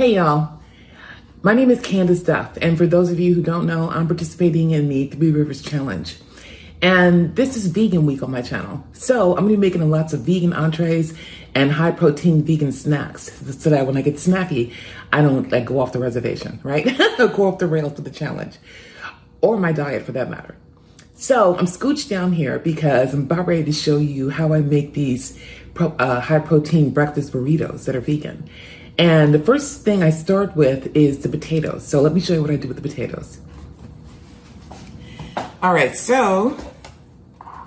Hey y'all, my name is Candace Duff, and for those of you who don't know, I'm participating in the Three Rivers Challenge. And this is Vegan Week on my channel. So I'm gonna be making lots of vegan entrees and high protein vegan snacks so that when I get snacky, I don't go off the reservation, right? Go off the rails for the challenge, or my diet for that matter. So I'm scooched down here because I'm about ready to show you how I make these high protein breakfast burritos that are vegan. And the first thing I start with is the potatoes. So let me show you what I do with the potatoes. All right, so,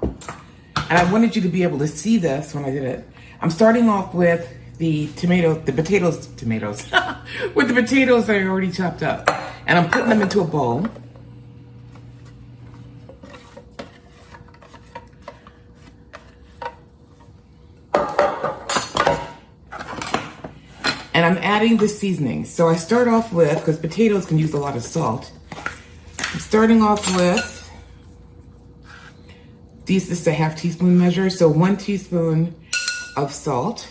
and I wanted you to be able to see this when I did it. I'm starting off with the potatoes, with the potatoes that I already chopped up. And I'm putting them into a bowl. And I'm adding the seasoning. So I start off with, because potatoes can use a lot of salt, I'm starting off with, this is a half teaspoon measure, so 1 teaspoon of salt.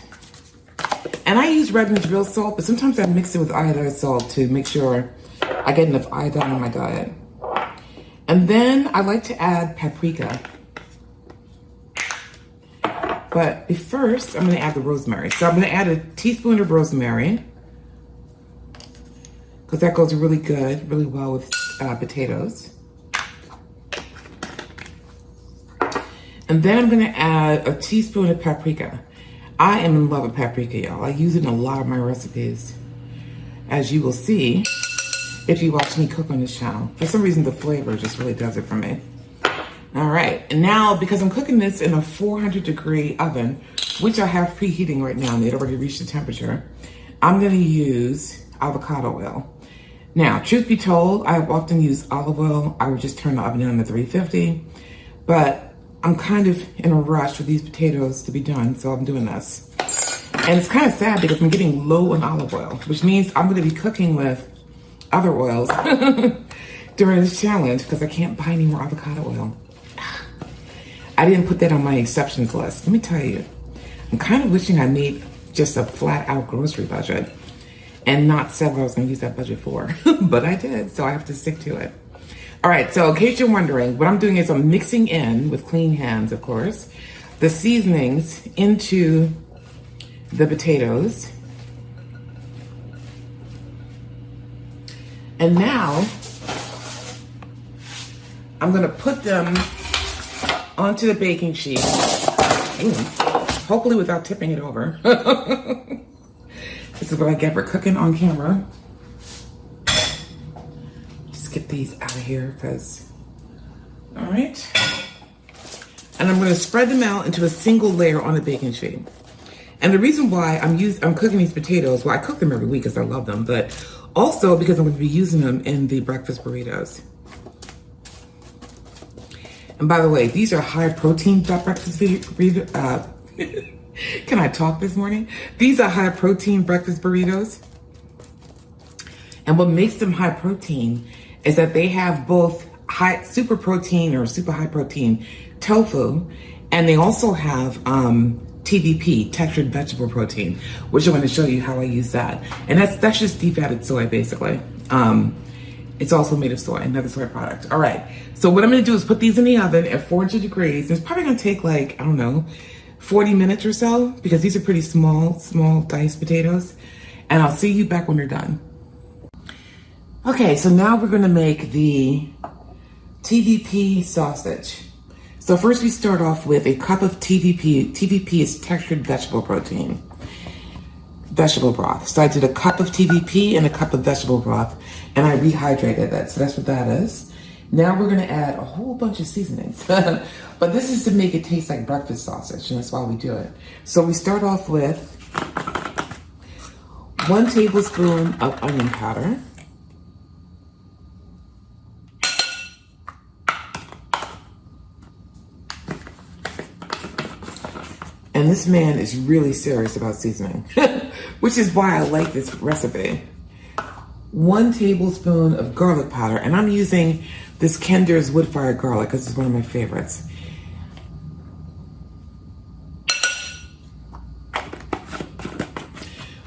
And I use Redmond's real salt, but sometimes I mix it with iodized salt to make sure I get enough iodine in my diet. And then I like to add paprika. But first, I'm gonna add the rosemary. So I'm gonna add a teaspoon of rosemary, because that goes really well with potatoes. And then I'm gonna add a teaspoon of paprika. I am in love with paprika, y'all. I use it in a lot of my recipes, as you will see if you watch me cook on this channel. For some reason, the flavor just really does it for me. All right, and now because I'm cooking this in a 400-degree oven, which I have preheating right now, and they'd already reached the temperature, I'm gonna use avocado oil. Now, truth be told, I have often used olive oil. I would just turn the oven down to 350, but I'm kind of in a rush for these potatoes to be done, so I'm doing this. And it's kind of sad because I'm getting low on olive oil, which means I'm gonna be cooking with other oils during this challenge because I can't buy any more avocado oil. I didn't put that on my exceptions list. Let me tell you, I'm kind of wishing I made just a flat out grocery budget and not said what I was gonna use that budget for, but I did, so I have to stick to it. All right, so in case you're wondering, what I'm doing is I'm mixing in, with clean hands of course, the seasonings into the potatoes. And now, I'm gonna put them onto the baking sheet. Ooh, hopefully without tipping it over. This is what I get for cooking on camera. Just get these out of here because, all right. And I'm gonna spread them out into a single layer on the baking sheet. And the reason why I'm cooking these potatoes, well, I cook them every week because I love them, but also because I'm gonna be using them in the breakfast burritos. And by the way, these are high protein breakfast burritos. Can I talk this morning? These are high protein breakfast burritos. And what makes them high protein is that they have both super protein or super high protein tofu, and they also have TVP, textured vegetable protein, which I'm going to show you how I use that. And that's just deviated soy basically. It's also made of soy, another soy product. All right, so what I'm gonna do is put these in the oven at 400 degrees. It's probably gonna take like, I don't know, 40 minutes or so, because these are pretty small diced potatoes. And I'll see you back when they're done. Okay, so now we're gonna make the TVP sausage. So first we start off with a cup of TVP. TVP is textured vegetable protein. Vegetable broth. So I did a cup of TVP and a cup of vegetable broth, and I rehydrated that. So that's what that is. Now we're gonna add a whole bunch of seasonings. But this is to make it taste like breakfast sausage, and that's why we do it. So we start off with 1 tablespoon of onion powder. And this man is really serious about seasoning, which is why I like this recipe. 1 tablespoon of garlic powder, and I'm using this Kinder's wood-fired garlic because it's one of my favorites.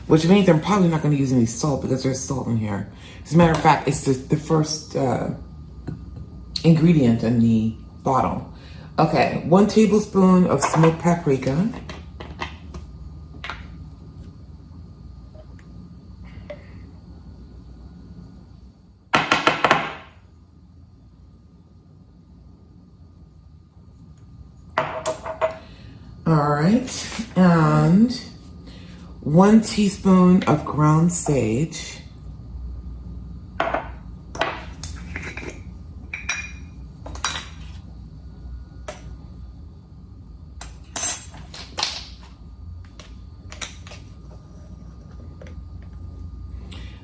which means I'm probably not going to use any salt because there's salt in here. As a matter of fact, it's the first ingredient in the bottle. Okay, 1 tablespoon of smoked paprika. All right, and 1 teaspoon of ground sage.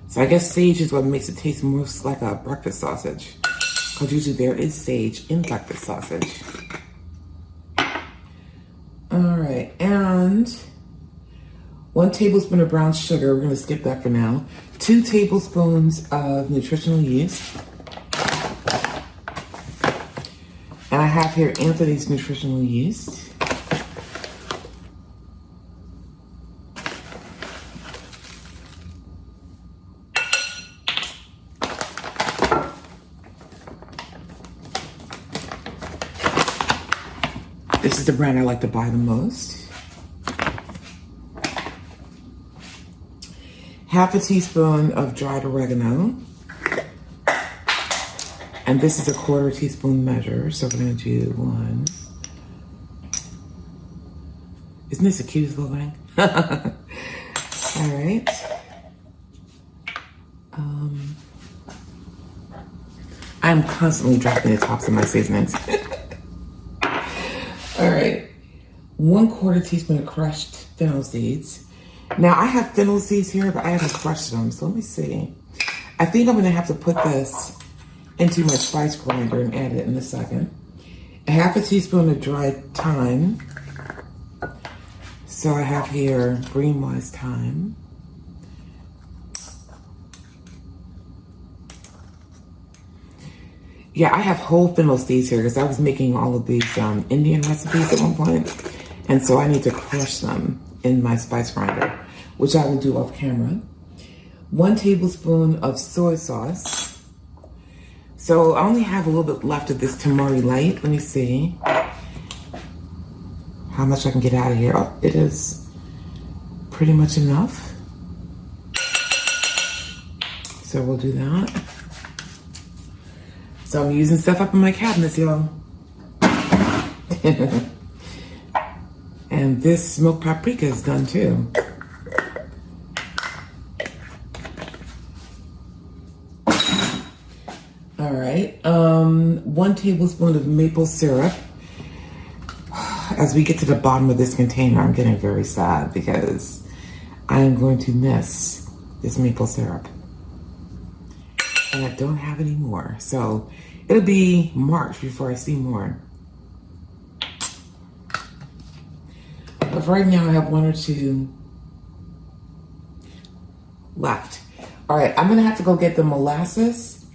So I guess sage is what makes it taste most like a breakfast sausage, because usually there is sage in breakfast sausage. All right, and 1 tablespoon of brown sugar. We're gonna skip that for now. 2 tablespoons of nutritional yeast. And I have here Anthony's nutritional yeast. This is the brand I like to buy the most. Half a teaspoon of dried oregano. And this is a 1/4 teaspoon measure, so we're gonna do 1. Isn't this the cutest little thing? All right. I'm constantly dropping the tops of my seasonings. All right, 1/4 teaspoon of crushed fennel seeds. Now I have fennel seeds here, but I haven't crushed them, so let me see. I think I'm gonna have to put this into my spice grinder and add it in a second. Half a teaspoon of dried thyme. So I have here green wise thyme. Yeah, I have whole fennel seeds here because I was making all of these Indian recipes at one point. And so I need to crush them in my spice grinder, which I will do off camera. 1 tablespoon of soy sauce. So I only have a little bit left of this tamari light. Let me see how much I can get out of here. Oh, it is pretty much enough. So we'll do that. So I'm using stuff up in my cabinets, y'all. And this smoked paprika is done too. All right, 1 tablespoon of maple syrup. As we get to the bottom of this container, I'm getting very sad because I am going to miss this maple syrup. And I don't have any more. So it'll be March before I see more. But for right now, I have 1 or 2 left. All right, I'm gonna have to go get the molasses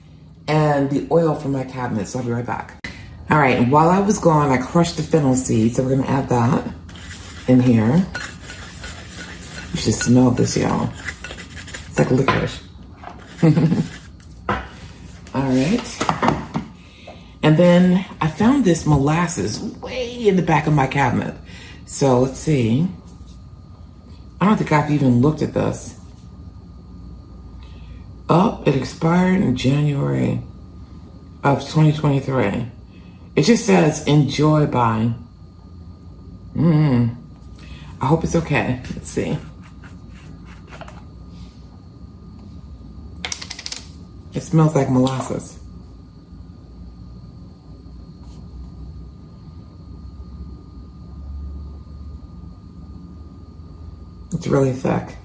and the oil from my cabinet, so I'll be right back. All right, and while I was gone, I crushed the fennel seed, so we're gonna add that in here. You should smell this, y'all. It's like licorice. All right. And then I found this molasses way in the back of my cabinet. So let's see. I don't think I've even looked at this. Oh, it expired in January of 2023. It just says enjoy by. I hope it's okay. Let's see. It smells like molasses. It's really thick.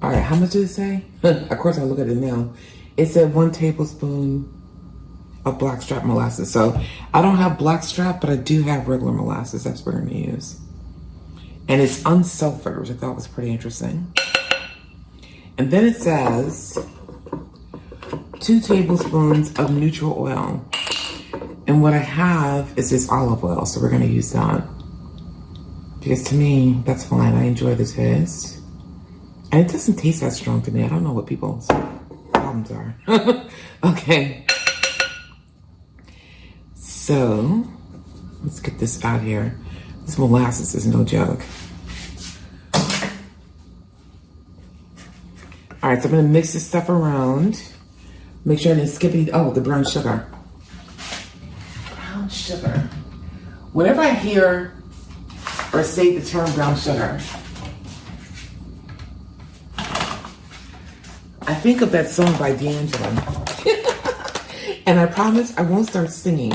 All right, how much did it say? Of course, I look at it now. It said 1 tablespoon of blackstrap molasses. So I don't have blackstrap, but I do have regular molasses. That's what we're gonna use. And it's unsulfured, which I thought was pretty interesting. And then it says 2 tablespoons of neutral oil. And what I have is this olive oil, so we're gonna use that. Because to me, that's fine. I enjoy the taste. And it doesn't taste that strong to me. I don't know what people's problems are. Okay. So, let's get this out here. This molasses is no joke. All right, so I'm gonna mix this stuff around. Make sure I didn't skip any, oh, the brown sugar. Brown sugar. Whenever I hear or say the term brown sugar, I think of that song by D'Angelo. And I promise I won't start singing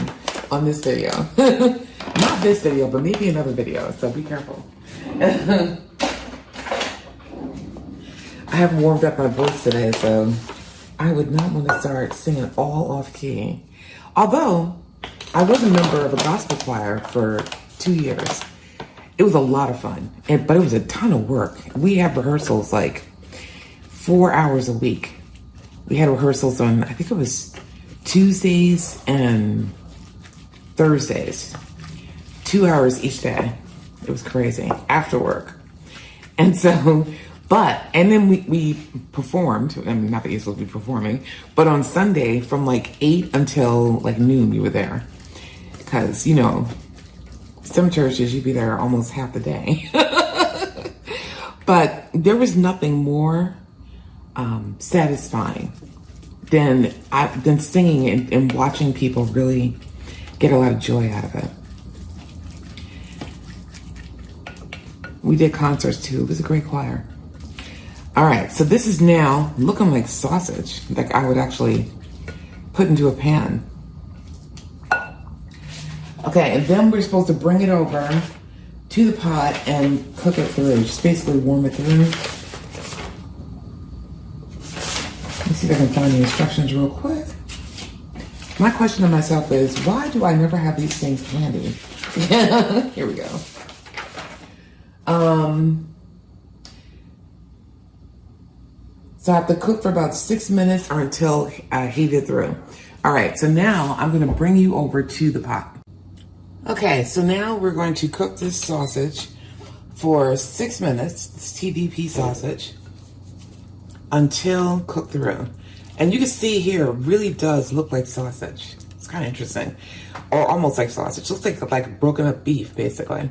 on this video. Not this video, but maybe another video, so be careful. I haven't warmed up my voice today, so I would not want to start singing all off key. Although, I was a member of a gospel choir for 2 years. It was a lot of fun, but it was a ton of work. We had rehearsals like 4 hours a week. We had rehearsals on, I think it was Tuesdays and Thursdays. 2 hours each day. It was crazy, after work. And so, and then we performed, I mean, not that you're supposed to be performing, but on Sunday from like 8 until like noon, you were there. Because, you know, some churches, you'd be there almost half the day. But there was nothing more satisfying than singing and watching people really get a lot of joy out of it. We did concerts too. It was a great choir. All right, so this is now looking like sausage that I would actually put into a pan. Okay, and then we're supposed to bring it over to the pot and cook it through. Just basically warm it through. Let's see if I can find the instructions real quick. My question to myself is, why do I never have these things handy? Here we go. So I have to cook for about 6 minutes or until heated through. All right, so now I'm gonna bring you over to the pot. Okay, so now we're going to cook this sausage for 6 minutes, this TDP sausage, until cooked through. And you can see here, it really does look like sausage. It's kind of interesting. Or almost like sausage. Looks like broken up beef, basically.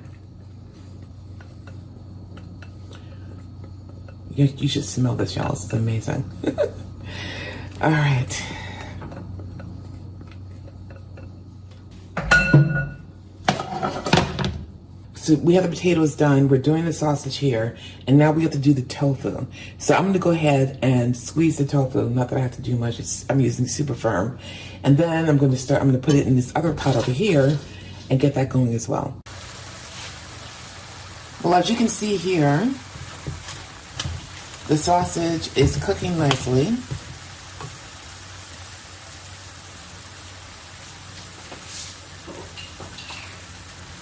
You should smell this, y'all. It's amazing. All right. So we have the potatoes done. We're doing the sausage here. And now we have to do the tofu. So I'm going to go ahead and squeeze the tofu. Not that I have to do much. I'm using super firm. And then I'm going to put it in this other pot over here and get that going as well. Well, as you can see here, the sausage is cooking nicely.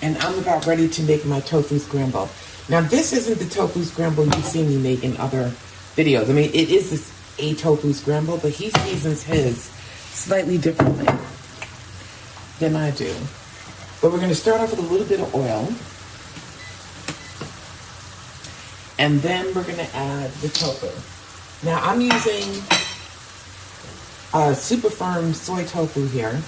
And I'm about ready to make my tofu scramble. Now, this isn't the tofu scramble you've seen me make in other videos. I mean, it is a tofu scramble, but he seasons his slightly differently than I do. But we're going to start off with a little bit of oil. And then we're going to add the tofu. Now, I'm using super firm soy tofu here.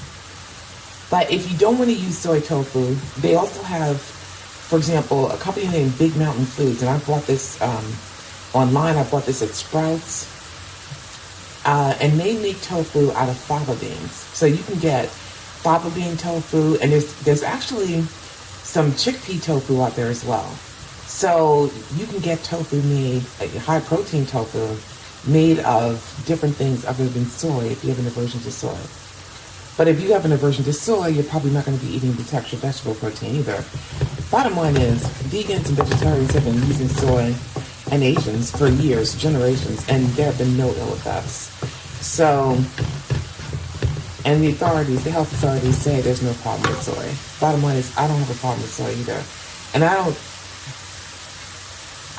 But if you don't want to use soy tofu, they also have, for example, a company named Big Mountain Foods. And I bought this online. I bought this at Sprouts. And they make tofu out of fava beans. So you can get fava bean tofu. And there's actually some chickpea tofu out there as well. So you can get tofu made, high protein tofu, made of different things other than soy if you have an aversion to soy. But if you have an aversion to soy, you're probably not going to be eating the textured vegetable protein either. Bottom line is, vegans and vegetarians have been using soy, and Asians for years, generations, and there have been no ill effects. So, and the health authorities say there's no problem with soy. Bottom line is, I don't have a problem with soy either. And I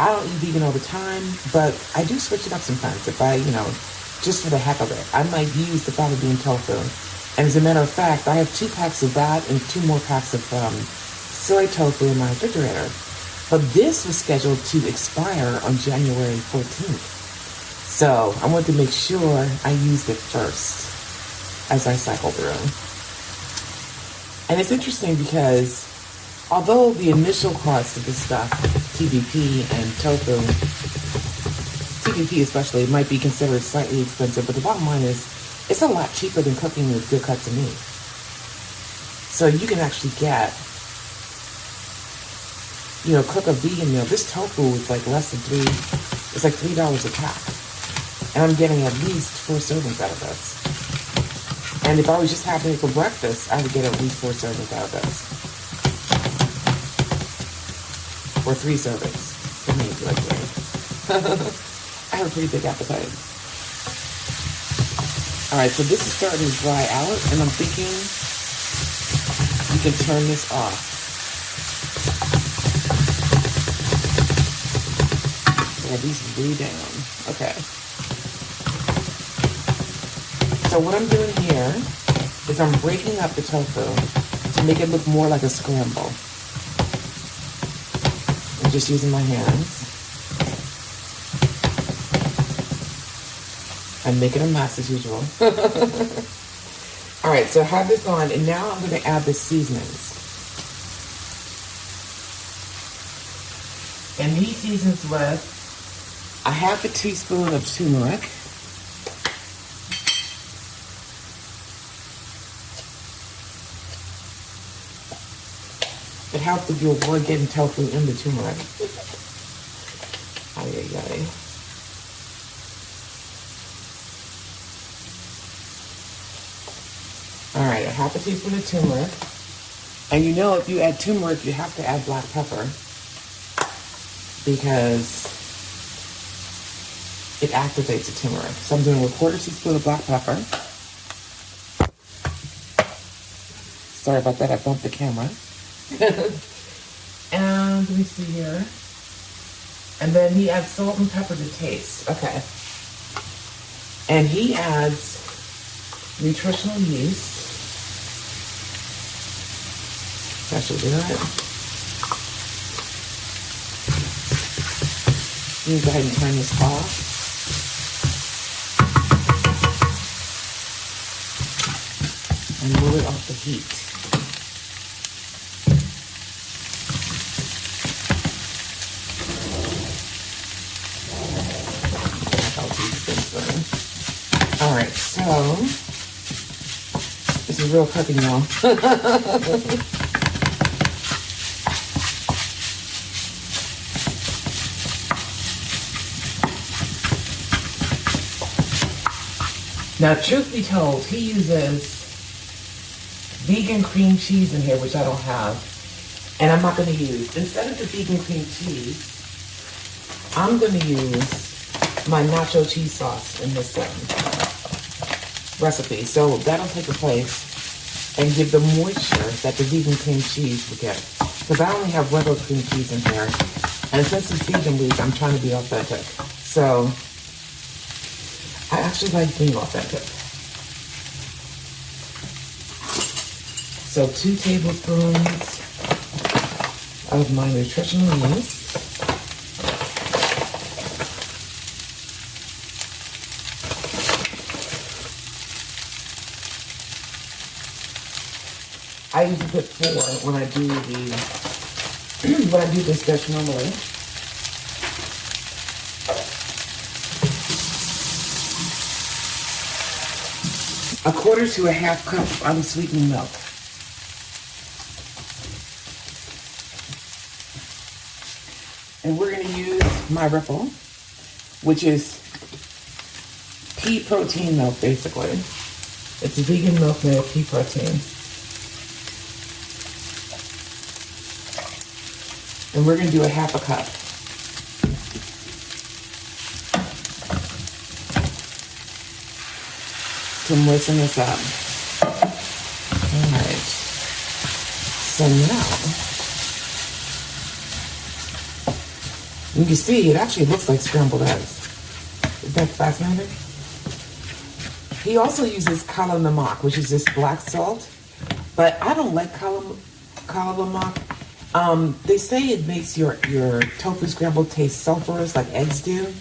don't eat vegan all the time, but I do switch it up sometimes. If I, just for the heck of it, I might use the fava bean tofu. And as a matter of fact, I have 2 packs of that and 2 more packs of soy tofu in my refrigerator. But this was scheduled to expire on January 14th. So I wanted to make sure I used it first as I cycle through. And it's interesting because although the initial cost of this stuff, TBP and tofu, TBP especially, might be considered slightly expensive, but the bottom line is it's a lot cheaper than cooking with good cuts of meat. So you can actually get, cook a vegan meal. This tofu is like less than it's like $3 a pack. And I'm getting at least 4 servings out of this. And if I was just having it for breakfast, I would get at least 4 servings out of this. Or 3 servings. For me, like 3. I have a pretty big appetite. Alright, so this is starting to dry out, and I'm thinking you can turn this off. At least way down. Okay. So what I'm doing here is I'm breaking up the tofu to make it look more like a scramble. I'm just using my hands. I'm making a mess as usual. All right, so I have this on, and now I'm going to add the seasonings. And these seasons with a half a teaspoon of turmeric. It helps if you avoid getting tofu in the turmeric. Ay, ay, ay. All right, a half a teaspoon of turmeric. And if you add turmeric, you have to add black pepper because it activates the turmeric. So I'm doing a quarter teaspoon of black pepper. Sorry about that, I bumped the camera. And let me see here. And then he adds salt and pepper to taste. Okay. And he adds nutritional yeast. That should do it. You can go ahead and turn this off. And move it off the heat. All right, so this is real cooking, y'all. Now, truth be told, he uses vegan cream cheese in here, which I don't have, and I'm not going to use. Instead of the vegan cream cheese, I'm going to use my nacho cheese sauce in this recipe. So that'll take a place and give the moisture that the vegan cream cheese will get. Because I only have regular cream cheese in here. And since it's vegan week, I'm trying to be authentic. So I actually like being authentic. So 2 tablespoons of my nutritional yeast. I usually put 4 when I do this dish normally. A quarter to a half cup of unsweetened milk. And we're going to use my Ripple, which is pea protein milk, basically. It's vegan milk made of pea protein. And we're going to do a half a cup. To moisten this up. Alright. So now, you can see it actually looks like scrambled eggs. Isn't that fascinating? He also uses kala namak, which is this black salt. But I don't like kala namak. They say it makes your tofu scramble taste sulfurous like eggs do.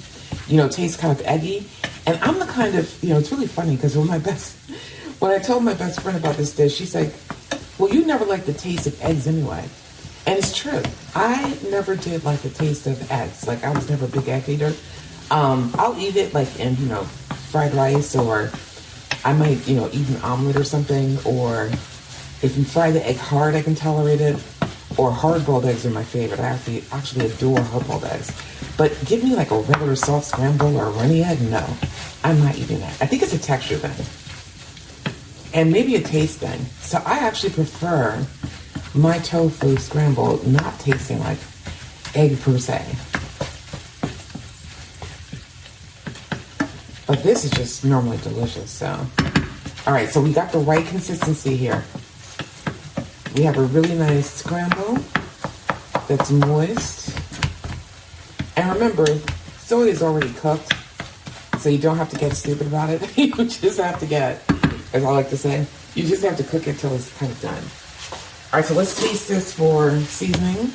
You know, taste kind of eggy. And I'm the kind of, you know, it's really funny because when I told my best friend about this dish, she's like, well, you never liked the taste of eggs anyway. And it's true. I never did like the taste of eggs. Like, I was never a big egg eater. I'll eat it like in, you know, fried rice, or I might, you know, eat an omelet or something. Or if you fry the egg hard, I can tolerate it. Or hard-boiled eggs are my favorite. I actually adore hard-boiled eggs. But give me like a regular soft scramble or a runny egg, no. I'm not eating that. I think it's a texture thing. And maybe a taste thing. So I actually prefer my tofu scramble not tasting like egg per se. But this is just normally delicious, so. All right, so we got the right consistency here. We have a really nice scramble that's moist. And remember, soy is already cooked, so you don't have to get stupid about it. You just have to get, as I like to say, you just have to cook it till it's kind of done. All right, so let's taste this for seasoning.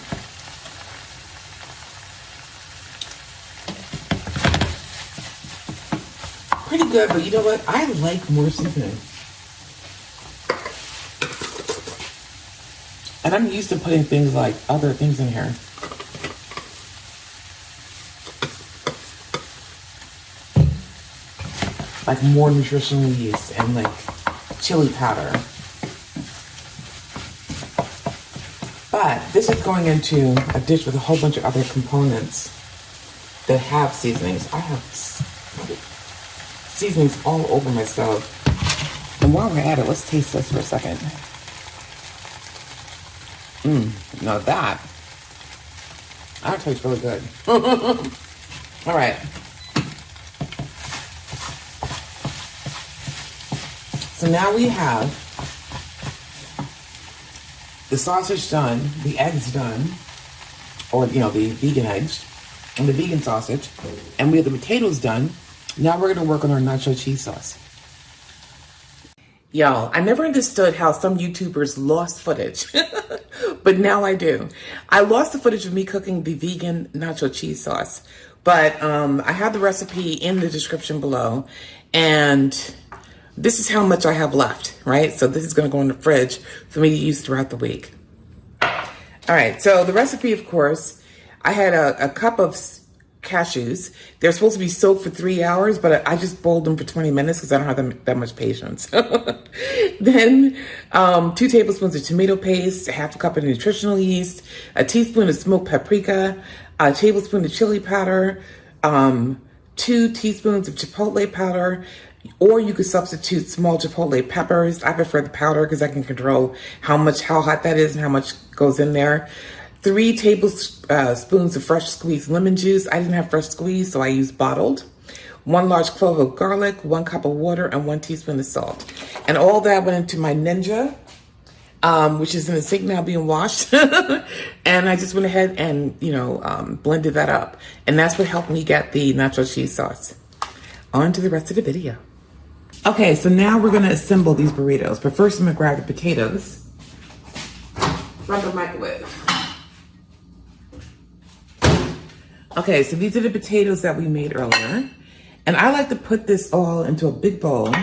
Pretty good, but you know what? I like more seasoning. And I'm used to putting things like other things in here. Like more nutritional yeast and like chili powder. But this is going into a dish with a whole bunch of other components that have seasonings. I have seasonings all over my stove. And while we're at it, let's taste this for a second. Now that tastes really good. All right. So now we have the sausage done, the eggs done, or, you know, the vegan eggs and the vegan sausage, and we have the potatoes done. Now we're going to work on our nacho cheese sauce. Y'all, I never understood how some YouTubers lost footage, but now I do. I lost the footage of me cooking the vegan nacho cheese sauce, but I have the recipe in the description below, and this is how much I have left, right? So this is going to go in the fridge for me to use throughout the week. All right, so the recipe, of course, I had a cup of cashews. They're supposed to be soaked for 3 hours, but I just boiled them for 20 minutes because I don't have that much patience. Then 2 tablespoons of tomato paste, half a cup of nutritional yeast, a teaspoon of smoked paprika, a tablespoon of chili powder, 2 teaspoons of chipotle powder, or you could substitute small chipotle peppers. I prefer the powder because I can control how hot that is and how much goes in there. 3 tablespoons of fresh squeezed lemon juice. I didn't have fresh squeezed, so I used bottled. 1 large clove of garlic, 1 cup of water, and 1 teaspoon of salt. And all that went into my Ninja, which is in the sink now being washed. And I just went ahead and, you know, blended that up. And that's what helped me get the nacho cheese sauce. On to the rest of the video. Okay, so now we're gonna assemble these burritos. But first I'm gonna grab the potatoes from the microwave. Okay, so these are the potatoes that we made earlier. And I like to put this all into a big bowl.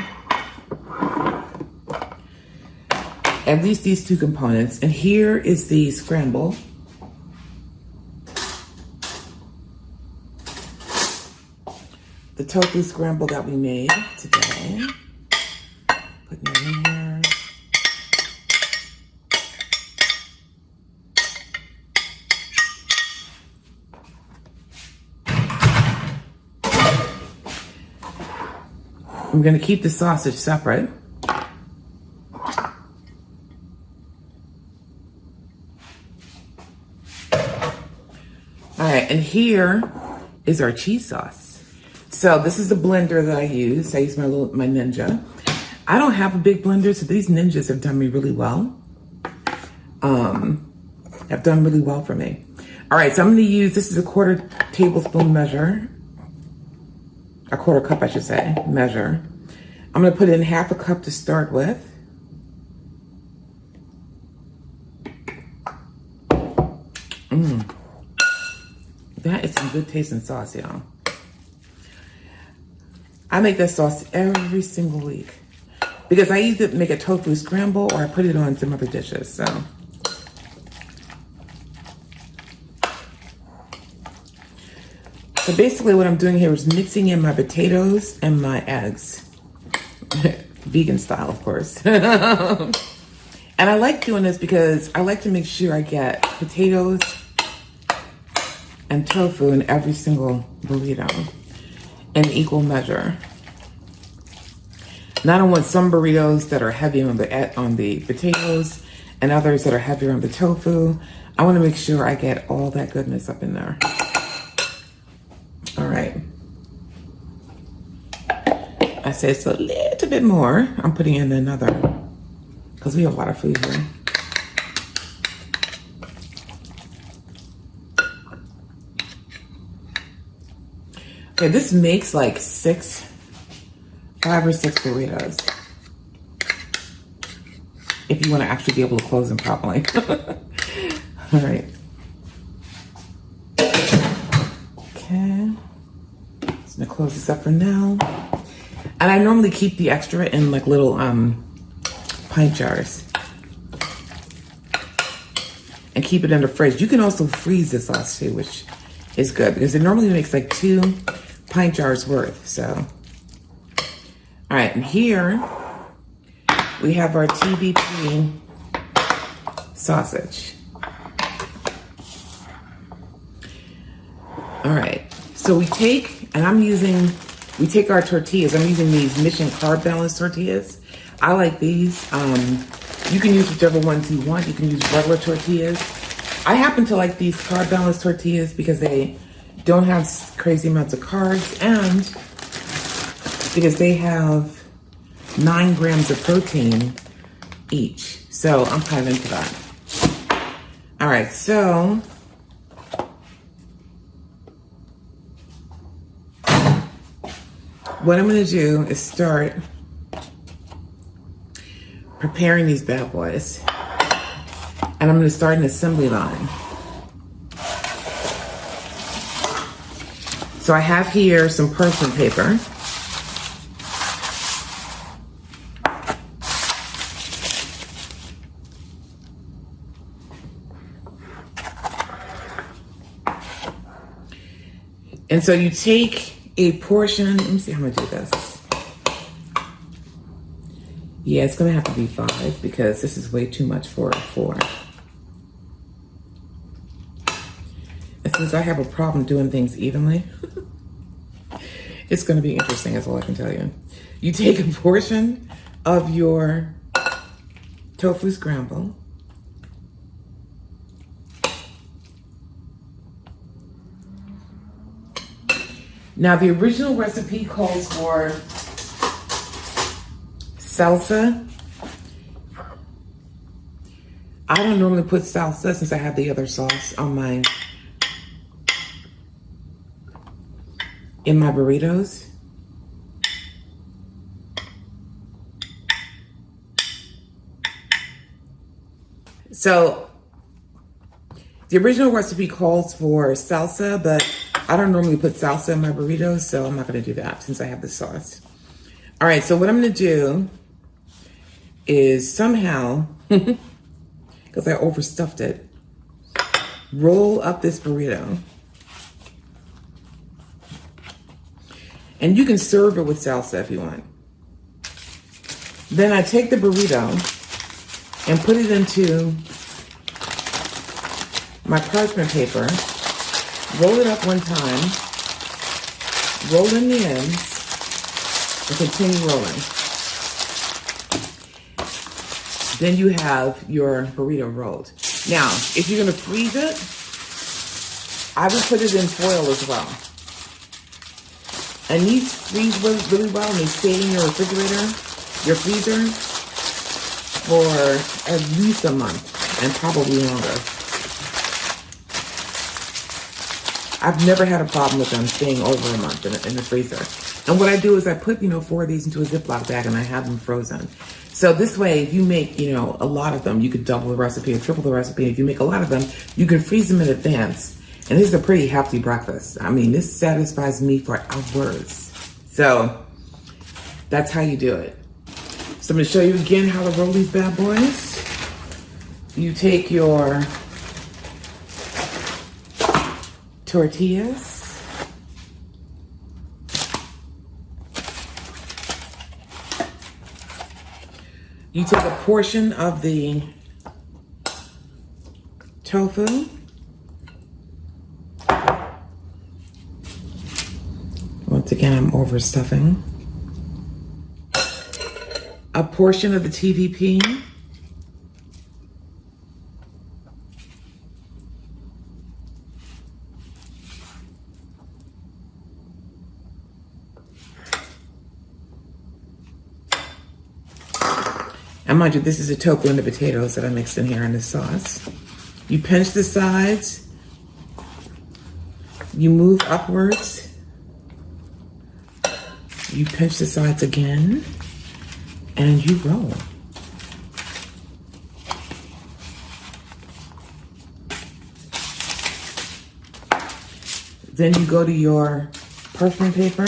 At least these 2 components. And here is the scramble. The tofu scramble that we made today. Putting it in here. I'm going to keep the sausage separate. All right, and here is our cheese sauce. So this is the blender that I use. I use my Ninja. I don't have a big blender, so these Ninjas have done me really well. Have done really well for me. All right, so I'm going to use, this is a 1/4 tablespoon measure. A 1/4 cup, I should say, measure. I'm going to put in 1/2 cup to start with. good tasting sauce, y'all. I make that sauce every single week because I either make a tofu scramble or I put it on some other dishes, so. So basically what I'm doing here is mixing in my potatoes and my eggs. Vegan style, of course. And I like doing this because I like to make sure I get potatoes and tofu in every single burrito in equal measure. And I don't want some burritos that are heavy on the potatoes and others that are heavier on the tofu. I want to make sure I get all that goodness up in there. All right. I say it's a little bit more. I'm putting in another because we have a lot of food here. Okay, this makes like 5 or 6 burritos. If you want to actually be able to close them properly. All right. Okay. Just gonna close this up for now. And I normally keep the extra in like little pint jars. And keep it in the fridge. You can also freeze the sauce too, which is good because it normally makes like 2 pint jars worth, so. All right, and here we have our TBP sausage. All right, so we take our tortillas. I'm using these Mission Carb Balance tortillas. I like these. You can use whichever ones you want. You can use regular tortillas. I happen to like these Carb Balance tortillas because they don't have crazy amounts of carbs and because they have 9 grams of protein each. So I'm kind of into that. All right, so what I'm gonna do is start preparing these bad boys. And I'm gonna start an assembly line. So I have here some parchment paper. And so you take a portion, let me see how I'm gonna do this. Yeah, it's gonna have to be 5 because this is way too much for 4. And since I have a problem doing things evenly, it's gonna be interesting, that's all I can tell you. You take a portion of your tofu scramble. Now the original recipe calls for salsa. I don't normally put salsa since I have the other sauce on in my burritos. So the original recipe calls for salsa, but I don't normally put salsa in my burritos, so I'm not gonna do that since I have the sauce. All right, so what I'm gonna do is somehow, because I overstuffed it, roll up this burrito. And you can serve it with salsa if you want. Then I take the burrito and put it into my parchment paper, roll it up one time, roll in the ends, and continue rolling. Then you have your burrito rolled. Now, if you're gonna freeze it, I would put it in foil as well. And these freeze really well and they stay in your refrigerator, your freezer, for at least a month and probably longer. I've never had a problem with them staying over a month in the freezer. And what I do is I put, 4 of these into a Ziploc bag and I have them frozen. So this way, if you make, a lot of them, you could double the recipe or triple the recipe. If you make a lot of them, you can freeze them in advance And this is a pretty healthy breakfast. I mean, this satisfies me for hours. So that's how you do it. So I'm gonna show you again how to roll these bad boys. You take your tortillas. You take a portion of the tofu. Once again, I'm overstuffing. A portion of the TVP. And mind you, this is the tofu and the potatoes that I mixed in here in this sauce. You pinch the sides. You move upwards. You pinch the sides again. And you roll. Then you go to your parchment paper.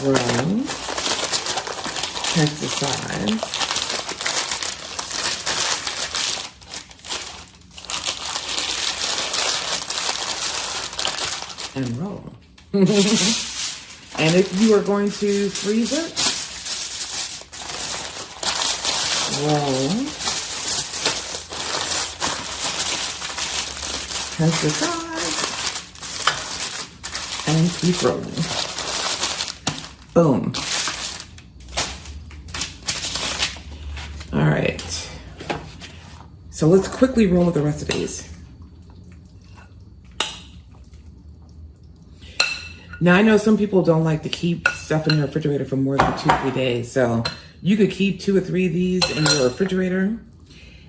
Roll. Pinch the sides. And roll. And if you are going to freeze it, roll. Pinch the sides. And keep rolling. Boom. All right. So let's quickly roll the rest of these. Now, I know some people don't like to keep stuff in the refrigerator for more than 2-3 days. So you could keep 2 or 3 of these in your refrigerator.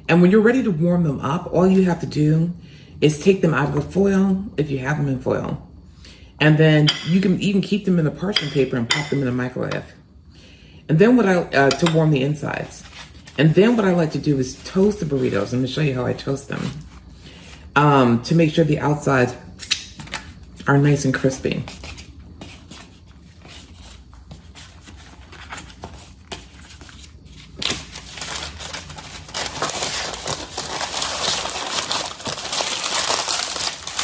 And when you're ready to warm them up, all you have to do is take them out of the foil, if you have them in foil. And then you can even keep them in the parchment paper and pop them in the microwave. And then to warm the insides. And then what I like to do is toast the burritos. I'm gonna show you how I toast them. To make sure the outsides are nice and crispy.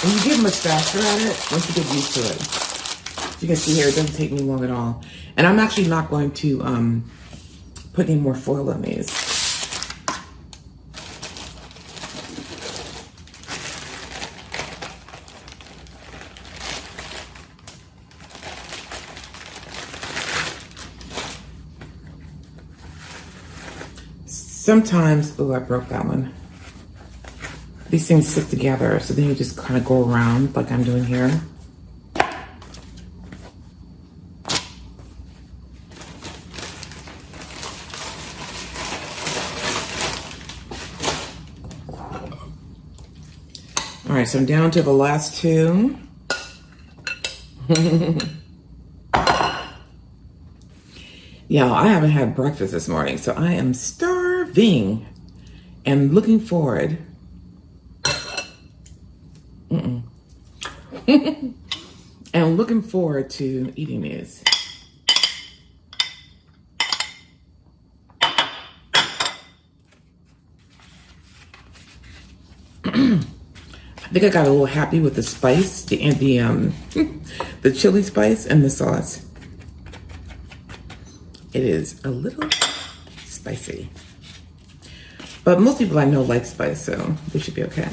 And you get much faster at it once you get used to it. You can see here, it doesn't take me long at all. And I'm actually not going to put any more foil on these. Sometimes, oh, I broke that one. These things stick together, so then you just kind of go around like I'm doing here. All right, so I'm down to the last 2. Yeah, I haven't had breakfast this morning, so I am starving and looking forward. And looking forward to eating these. I think I got a little happy with the spice, the chili spice and the sauce. It is a little spicy. But most people I know like spice, so we should be okay.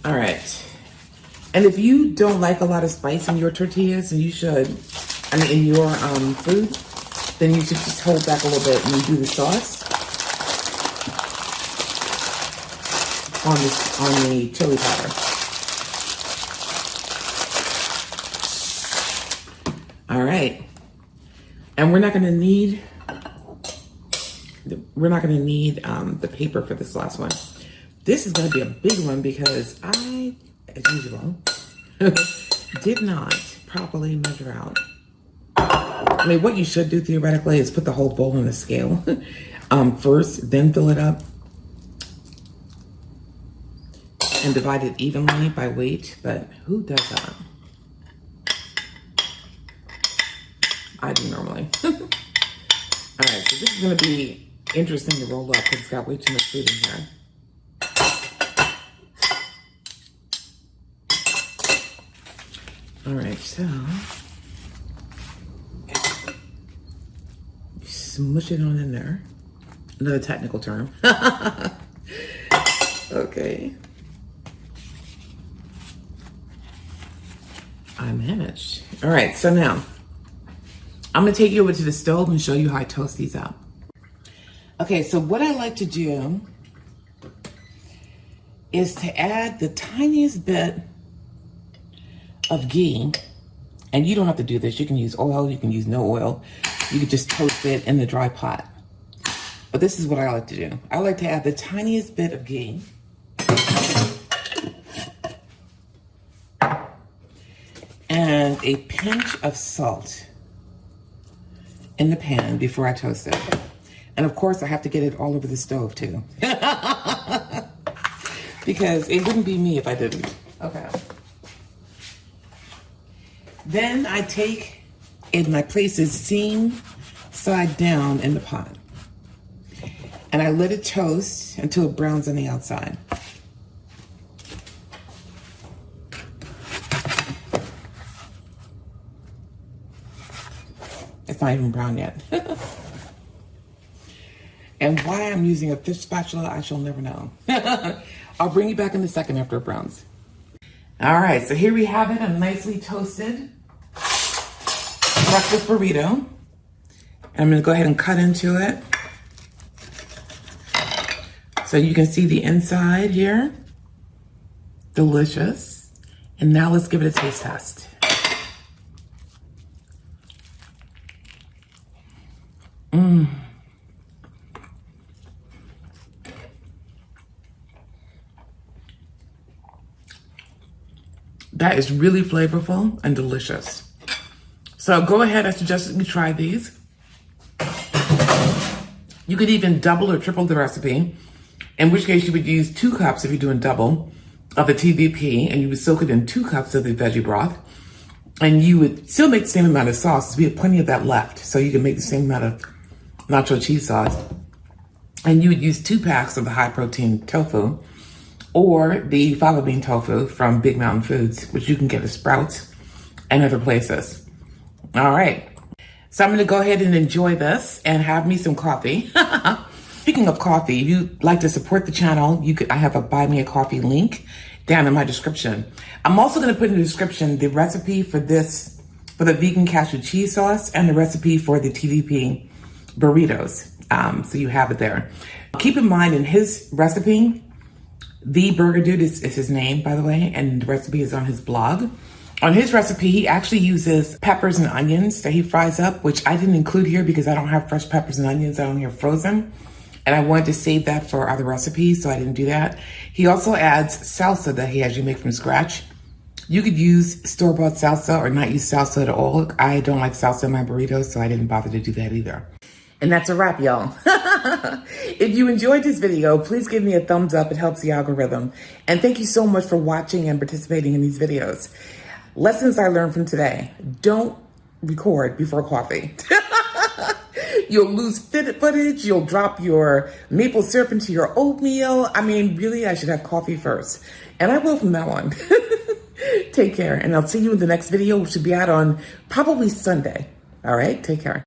All right. And if you don't like a lot of spice in your tortillas, and you should, in your food, then you should just hold back a little bit and do the sauce on the chili powder. All right. And we're not going to need the paper for this last one. This is going to be a big one because I, as usual, did not properly measure out. I mean, what you should do theoretically is put the whole bowl on the scale first, then fill it up. and divide it evenly by weight, but who does that? I do normally. All right, so this is gonna be interesting to roll up because it's got way too much food in here. All right, so smush it on in there. Another technical term. Okay. I managed. All right, so now I'm gonna take you over to the stove and show you how I toast these up. Okay, so what I like to do is to add the tiniest bit of ghee, and you don't have to do this. You can use oil, you can use no oil. You can just toast it in the dry pot. But this is what I like to do. I like to add the tiniest bit of ghee. And a pinch of salt in the pan before I toast it. And of course, I have to get it all over the stove too. Because it wouldn't be me if I didn't. Okay. Then I take and I place it seam side down in the pot. And I let it toast until it browns on the outside. It's not even brown yet. And why I'm using a fish spatula, I shall never know. I'll bring you back in a second after it browns. All right, so here we have it, a nicely toasted breakfast burrito. And I'm gonna go ahead and cut into it. So you can see the inside here. Delicious. And now let's give it a taste test. That is really flavorful and delicious. So go ahead, I suggest you try these. You could even double or triple the recipe, in which case you would use 2 cups if you're doing double of the TVP, and you would soak it in 2 cups of the veggie broth. And you would still make the same amount of sauce. We have plenty of that left, so you can make the same amount of nacho cheese sauce. And you would use 2 packs of the high protein tofu or the fava bean tofu from Big Mountain Foods, which you can get at Sprouts and other places. All right, so I'm gonna go ahead and enjoy this and have me some coffee. Speaking of coffee, if you'd like to support the channel, I have a Buy Me a Coffee link down in my description. I'm also gonna put in the description the recipe for the vegan cashew cheese sauce and the recipe for the TVP burritos. So you have it there. Keep in mind, in his recipe, The Burger Dude is his name, by the way, and the recipe is on his blog. On his recipe, he actually uses peppers and onions that he fries up, which I didn't include here because I don't have fresh peppers and onions. I only have frozen. And I wanted to save that for other recipes, so I didn't do that. He also adds salsa that he has you make from scratch. You could use store-bought salsa or not use salsa at all. I don't like salsa in my burritos, so I didn't bother to do that either. And that's a wrap, y'all. If you enjoyed this video, please give me a thumbs up. It helps the algorithm. And thank you so much for watching and participating in these videos. Lessons I learned from today. Don't record before coffee. You'll lose footage. You'll drop your maple syrup into your oatmeal. I mean, really, I should have coffee first. And I will from now on. Take care. And I'll see you in the next video, which should be out on probably Sunday. All right, take care.